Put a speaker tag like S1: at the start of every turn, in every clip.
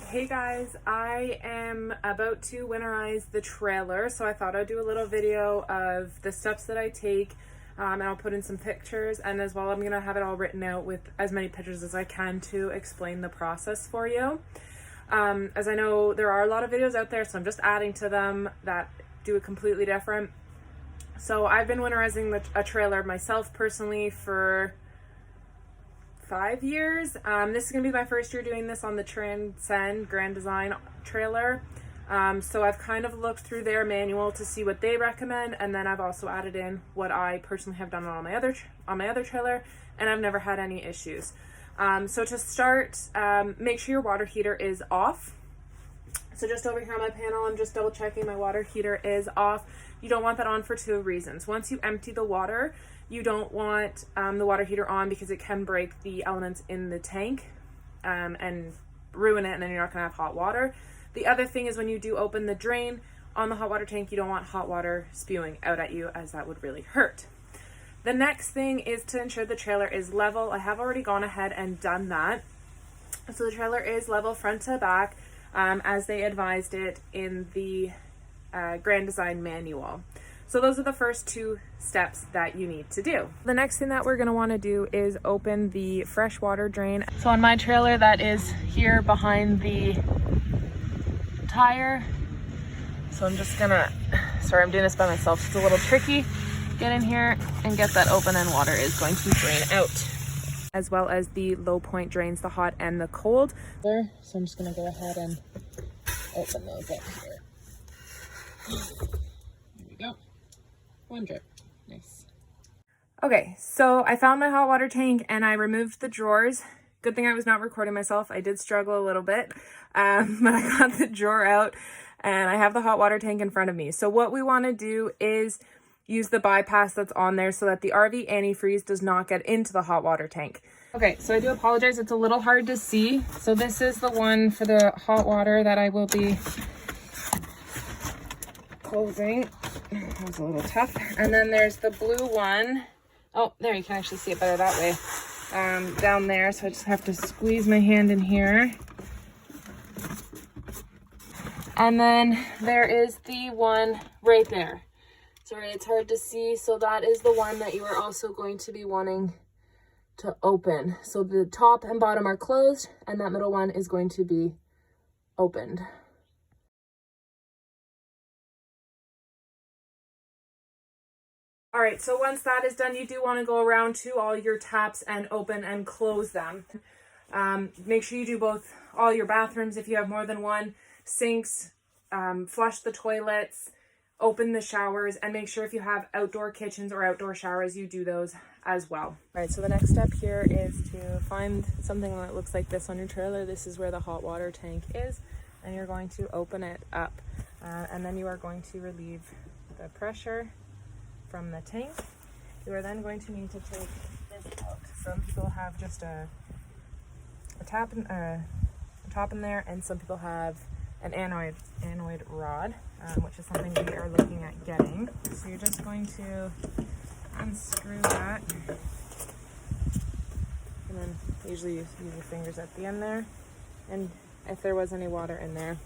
S1: Hey guys, I am about to winterize the trailer, so I thought I'd do a little video of the steps that I take, and I'll put in some pictures, and as well I'm gonna have it all written out with as many pictures as I can to explain the process for you. As I know there are a lot of videos out there, so I'm just adding to them that do it completely different. So I've been winterizing a trailer myself personally for 5 years. This is gonna be my first year doing this on the Transcend Grand Design trailer. So I've kind of looked through their manual to see what they recommend, and then I've also added in what I personally have done on my other trailer, and I've never had any issues. So to start, make sure your water heater is off. So just over here on my panel, I'm just double checking my water heater is off. You don't want that on for 2 reasons. Once you empty the water, you don't want the water heater on because it can break the elements in the tank and ruin it, and then you're not gonna have hot water. The other thing is when you do open the drain on the hot water tank, you don't want hot water spewing out at you, as that would really hurt. The next thing is to ensure the trailer is level. I have already gone ahead and done that. So the trailer is level front to back, as they advised it in the Grand Design manual. So those are the first 2 steps that you need to do. The next thing that we're gonna wanna do is open the fresh water drain. So on my trailer, that is here behind the tire. So I'm just gonna, sorry, I'm doing this by myself. It's a little tricky. Get in here and get that open, and water is going to drain out. As well as the low point drains, the hot and the cold. So I'm just gonna go ahead and open those up here. There we go. 1 drip. Nice. Okay, so I found my hot water tank and I removed the drawers. Good thing I was not recording myself. I did struggle a little bit, but I got the drawer out and I have the hot water tank in front of me. So what we want to do is use the bypass that's on there so that the RV antifreeze does not get into the hot water tank. Okay, so I do apologize. It's a little hard to see. So this is the one for the hot water that I will be closing. That was a little tough. And then there's the blue one. Oh, there, you can actually see it better that way. Down there, so I just have to squeeze my hand in here. And then there is the one right there. Sorry, it's hard to see. So that is the one that you are also going to be wanting to open. So the top and bottom are closed, and that middle one is going to be opened. All right, so once that is done, you do want to go around to all your taps and open and close them. Make sure you do both, all your bathrooms if you have more than one, sinks, flush the toilets, open the showers, and make sure if you have outdoor kitchens or outdoor showers, you do those as well. All right, so the next step here is to find something that looks like this on your trailer. This is where the hot water tank is, and you're going to open it up, and then you are going to relieve the pressure from the tank. You are then going to need to take this out. Some people have just a top in there, and some people have an anoid rod, which is something we are looking at getting. So you're just going to unscrew that, and then usually use your fingers at the end there, and if there was any water in there,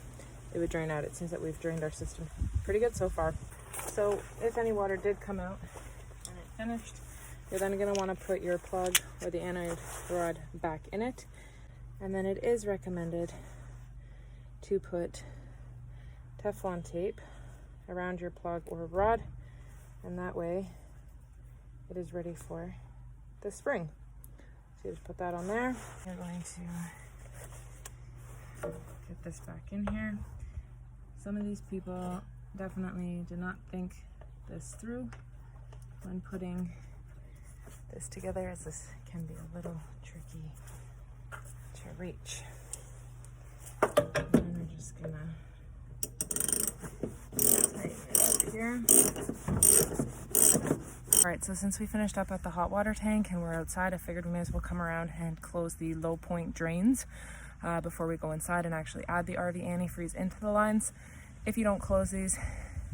S1: it would drain out. It seems that we've drained our system pretty good so far. So if any water did come out and it finished, you're then going to want to put your plug or the anoid rod back in it. And then it is recommended to put Teflon tape around your plug or rod, and that way it is ready for the spring. So you just put that on there. You're going to get this back in here. Some of these people definitely did not think this through when putting this together, as this can be a little tricky to reach. And then we're just gonna tighten it up here. All right, so since we finished up at the hot water tank and we're outside, I figured we may as well come around and close the low point drains before we go inside and actually add the RV antifreeze into the lines. If you don't close these,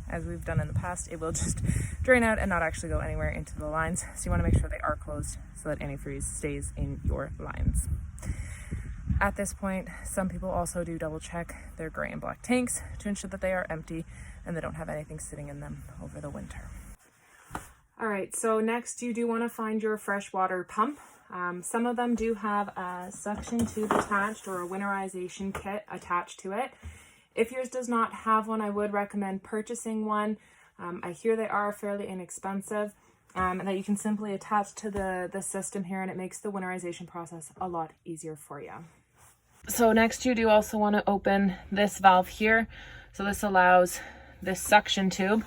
S1: as we've done in the past, it will just drain out and not actually go anywhere into the lines. So you want to make sure they are closed so that antifreeze stays in your lines. At this point, some people also do double check their gray and black tanks to ensure that they are empty and they don't have anything sitting in them over the winter. All right, so next you do want to find your freshwater pump. Some of them do have a suction tube attached or a winterization kit attached to it. If yours does not have one, I would recommend purchasing one. I hear they are fairly inexpensive, and that you can simply attach to the system here, and it makes the winterization process a lot easier for you. So next you do also want to open this valve here. So this allows this suction tube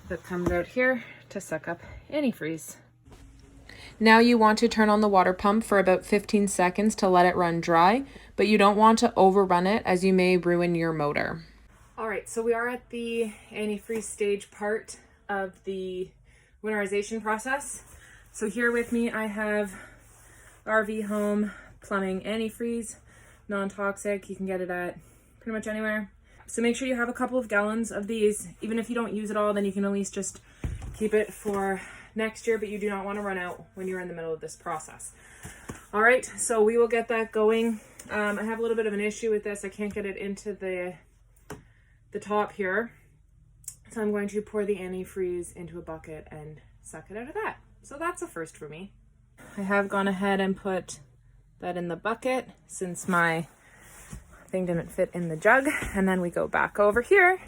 S1: that comes out here to suck up antifreeze. Now you want to turn on the water pump for about 15 seconds to let it run dry, but you don't want to overrun it as you may ruin your motor. All right, so we are at the antifreeze stage part of the winterization process. So here with me, I have RV Home Plumbing Antifreeze, non-toxic. You can get it at pretty much anywhere. So make sure you have a couple of gallons of these. Even if you don't use it all, then you can at least just keep it for next year, but you do not want to run out when you're in the middle of this process. All right, so we will get that going. I have a little bit of an issue with this. I can't get it into the top here. So I'm going to pour the antifreeze into a bucket and suck it out of that. So that's a first for me. I have gone ahead and put that in the bucket since my thing didn't fit in the jug. And then we go back over here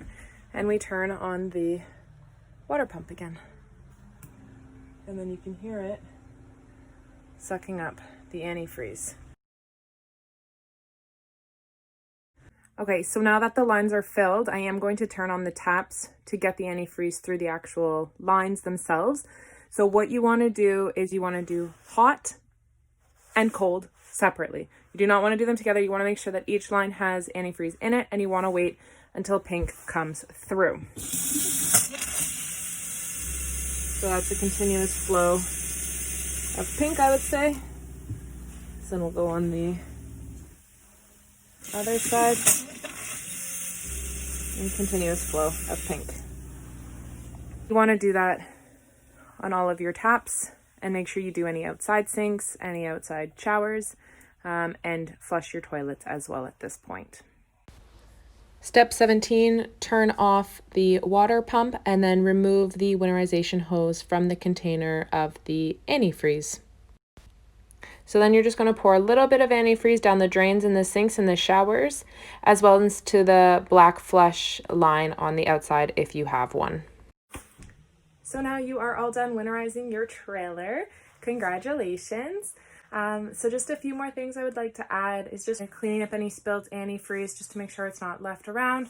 S1: and we turn on the water pump again. And then you can hear it sucking up the antifreeze. Okay, so now that the lines are filled, I am going to turn on the taps to get the antifreeze through the actual lines themselves. So what you want to do is you want to do hot and cold separately. You do not want to do them together. You want to make sure that each line has antifreeze in it, and you want to wait until pink comes through. So that's a continuous flow of pink, I would say. So then we'll go on the other side. And continuous flow of pink. You want to do that on all of your taps, and make sure you do any outside sinks, any outside showers, and flush your toilets as well at this point. Step 17, turn off the water pump and then remove the winterization hose from the container of the antifreeze. So then you're just going to pour a little bit of antifreeze down the drains in the sinks and the showers, as well as to the black flush line on the outside if you have one. So now you are all done winterizing your trailer. Congratulations. So just a few more things I would like to add is just cleaning up any spilled antifreeze just to make sure it's not left around.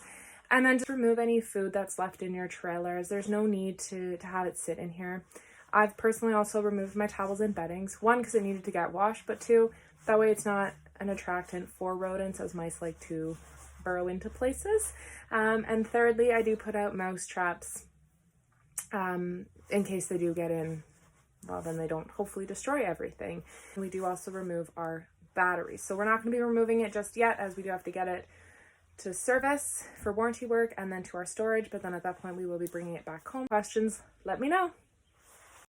S1: And then just remove any food that's left in your trailer, as there's no need to have it sit in here. I've personally also removed my towels and beddings. One, because it needed to get washed, but two, that way it's not an attractant for rodents, as mice like to burrow into places. And thirdly, I do put out mouse traps in case they do get in. Well, then they don't hopefully destroy everything. And we do also remove our batteries. So we're not going to be removing it just yet, as we do have to get it to service for warranty work and then to our storage. But then at that point, we will be bringing it back home. Questions, let me know.